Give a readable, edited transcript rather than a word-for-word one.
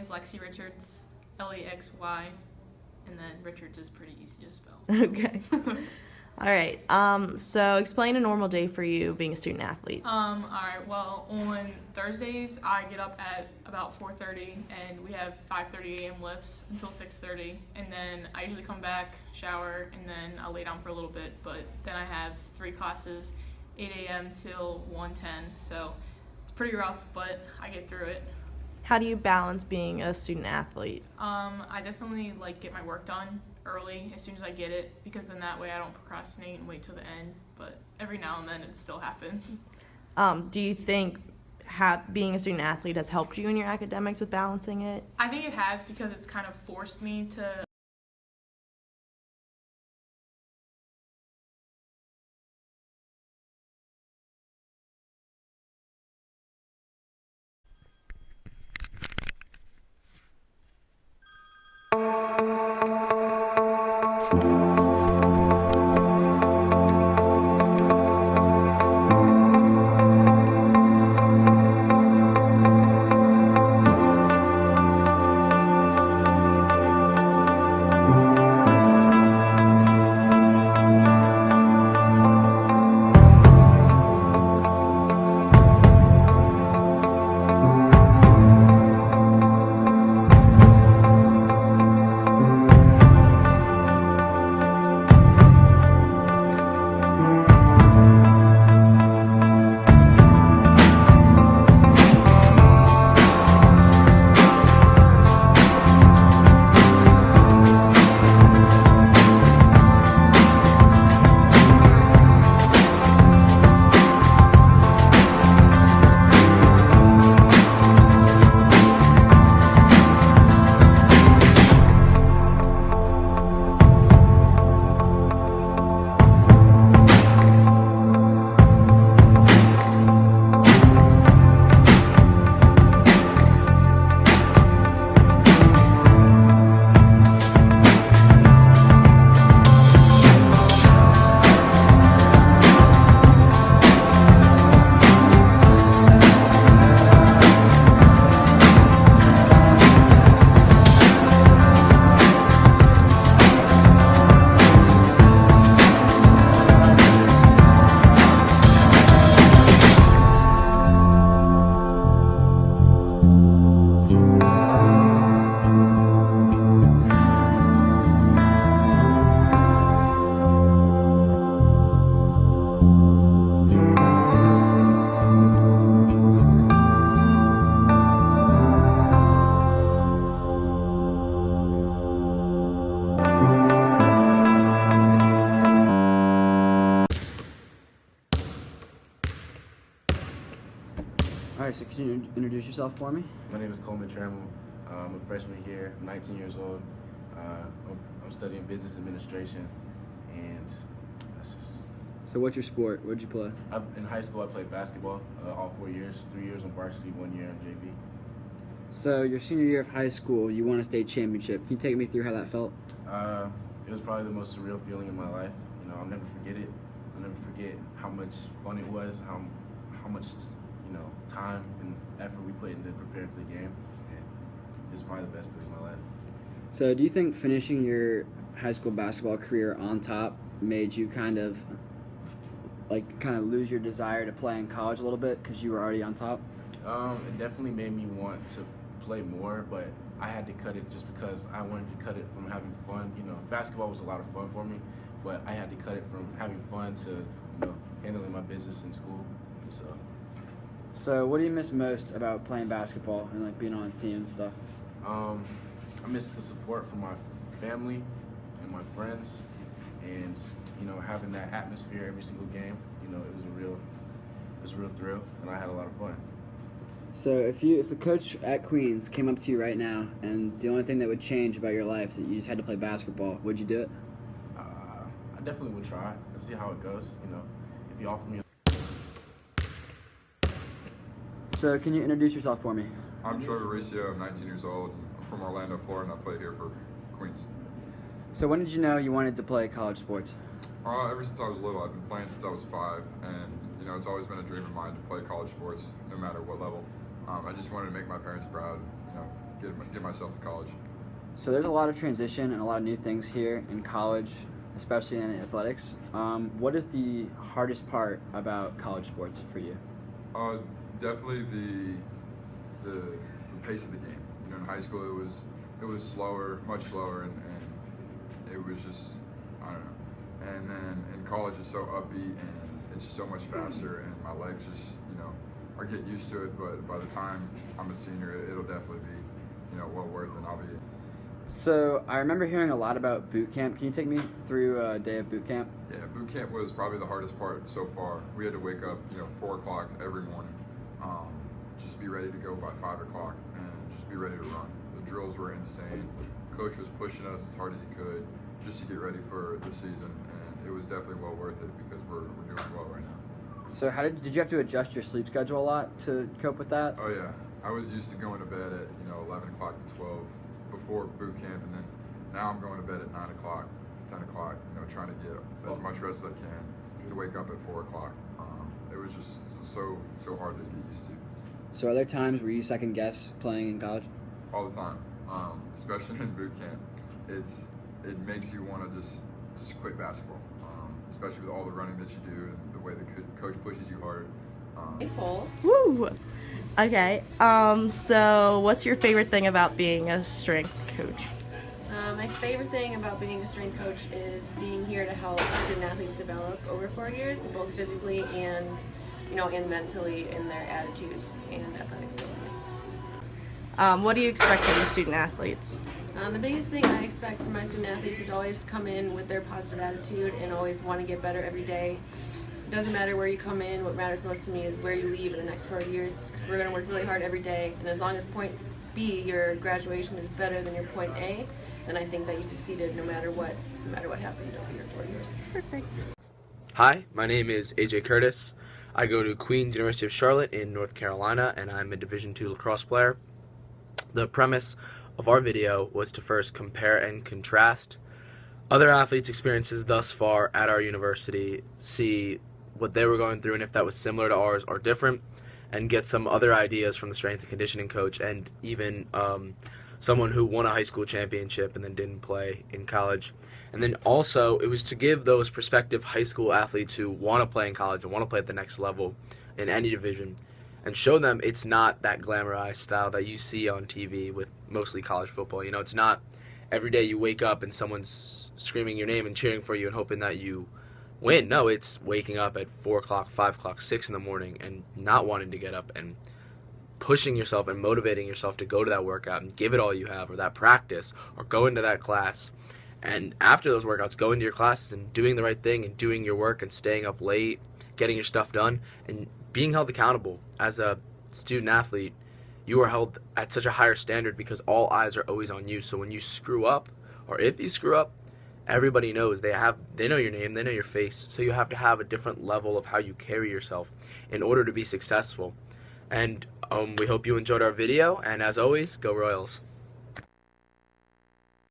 name's Lexi Richards, Lexy, and then Richards is pretty easy to spell. Okay. All right. So explain a normal day for you being a student athlete. All right. Well, on Thursdays I get up at about 4:30, and we have 5:30 a.m. lifts until 6:30, and then I usually come back, shower, and then I'll lay down for a little bit. But then I have 3 classes, 8 a.m. till 1:10. So it's pretty rough, but I get through it. How do you balance being a student athlete? I definitely get my work done early as soon as I get it, because then that way I don't procrastinate and wait till the end. But every now and then it still happens. Do you think being a student athlete has helped you in your academics with balancing it? I think it has, because it's kind of forced me to All right, so can you introduce yourself for me? My name is Coleman Trammell. I'm a freshman here, I'm 19 years old. I'm studying business administration, and that's just... So what's your sport? What'd you play? In high school, I played basketball all 4 years, 3 years on varsity, 1 year on JV. So your senior year of high school, you won a state championship. Can you take me through how that felt? It was probably the most surreal feeling in my life. I'll never forget it. I'll never forget how much fun it was, how much time and effort we put into preparing for the game, and it's probably the best feeling in my life. So do you think finishing your high school basketball career on top made you kind of lose your desire to play in college a little bit because you were already on top? It definitely made me want to play more, but I had to cut it just because I wanted to cut it from having fun. Basketball was a lot of fun for me, but I had to cut it from having fun to handling my business in school. And so what do you miss most about playing basketball and being on a team and stuff? I miss the support from my family and my friends, and having that atmosphere every single game. It was a real thrill, and I had a lot of fun. So if the coach at Queens came up to you right now and the only thing that would change about your life is that you just had to play basketball, would you do it? I definitely would try and see how it goes. If you offer me. So can you introduce yourself for me? I'm Trevor Riccio. I'm 19 years old. I'm from Orlando, Florida, and I play here for Queens. So when did you know you wanted to play college sports? Ever since I was little. I've been playing since I was 5, and it's always been a dream of mine to play college sports, no matter what level. I just wanted to make my parents proud, get myself to college. So there's a lot of transition and a lot of new things here in college, especially in athletics. What is the hardest part about college sports for you? Definitely the pace of the game. You know, in high school it was slower, much slower, and it was just, I don't know. And then in college it's so upbeat and it's so much faster, and my legs just, you know, are getting used to it. But by the time I'm a senior, it'll definitely be, you know, well worth it. And I'll be. So I remember hearing a lot about boot camp. Can you take me through a day of boot camp? Yeah, boot camp was probably the hardest part so far. We had to wake up, you know, 4 o'clock every morning, just be ready to go by 5 o'clock, and just be ready to run. The drills were insane. Coach was pushing us as hard as he could just to get ready for the season, and it was definitely well worth it because we're doing well right now. So how did you have to adjust your sleep schedule a lot to cope with that? Oh yeah, I was used to going to bed at 11 o'clock to 12 before boot camp, and then now I'm going to bed at 9 o'clock, 10 o'clock. Trying to get as much rest as I can to wake up at 4 o'clock. It was just so hard to get used to. So are there times where you second guess playing in college? All the time, especially in boot camp. It makes you want to just quit basketball, especially with all the running that you do and the way the coach pushes you hard. Woo! Okay, so what's your favorite thing about being a strength coach? My favorite thing about being a strength coach is being here to help student athletes develop over 4 years, both physically and and mentally in their attitudes and athletic abilities. What do you expect from your student athletes? The biggest thing I expect from my student athletes is always to come in with their positive attitude and always want to get better every day. It doesn't matter where you come in. What matters most to me is where you leave in the next 4 years, because we're going to work really hard every day, and as long as point B, your graduation, is better than your point A, then I think that you succeeded no matter what happened over your 4 years. Perfect. Hi, my name is AJ Curtis. I go to Queens University of Charlotte in North Carolina, and I'm a Division II lacrosse player. The premise of our video was to first compare and contrast other athletes' experiences thus far at our university, see what they were going through and if that was similar to ours or different, and get some other ideas from the strength and conditioning coach and even someone who won a high school championship and then didn't play in college. And then also it was to give those prospective high school athletes who want to play in college and want to play at the next level in any division and show them it's not that glamorized style that you see on TV with mostly college football. It's not every day you wake up and someone's screaming your name and cheering for you and hoping that you win. No, it's waking up at 4 o'clock, 5 o'clock, 6 in the morning and not wanting to get up and pushing yourself and motivating yourself to go to that workout and give it all you have, or that practice, or go into that class. And after those workouts, go into your classes and doing the right thing and doing your work and staying up late, getting your stuff done, and being held accountable. As a student athlete, you are held at such a higher standard because all eyes are always on you. So when you screw up, or if you screw up, everybody knows. They know your name, they know your face. So you have to have a different level of how you carry yourself in order to be successful. And we hope you enjoyed our video, and as always, go Royals.